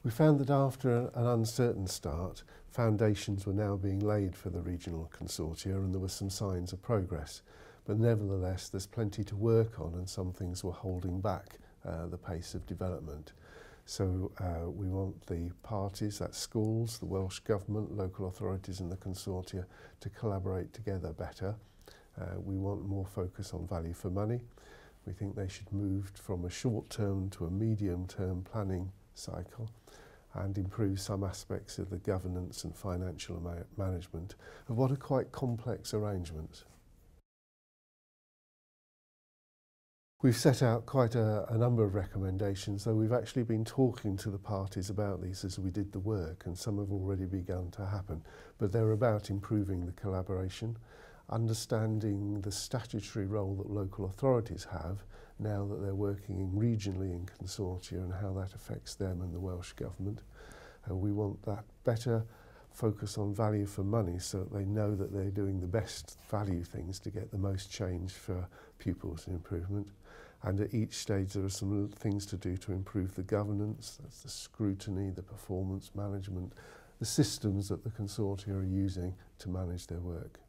We found that after an uncertain start, foundations were now being laid for the regional consortia and there were some signs of progress. But nevertheless, there's plenty to work on and some things were holding back the pace of development. So we want the parties, that's schools, the Welsh Government, local authorities and the consortia to collaborate together better. We want more focus on value for money. We think they should move from a short-term to a medium-term planning cycle and improve some aspects of the governance and financial management of what are quite complex arrangements. We've set out quite a number of recommendations, though we've actually been talking to the parties about these as we did the work, and some have already begun to happen. But they're about improving the collaboration, understanding the statutory role that local authorities have now that they're working regionally in consortia and how that affects them and the Welsh Government. We want that better focus on value for money so that they know that they're doing the best value things to get the most change for pupils and improvement. And at each stage there are some things to do to improve the governance, that's the scrutiny, the performance management, the systems that the consortia are using to manage their work.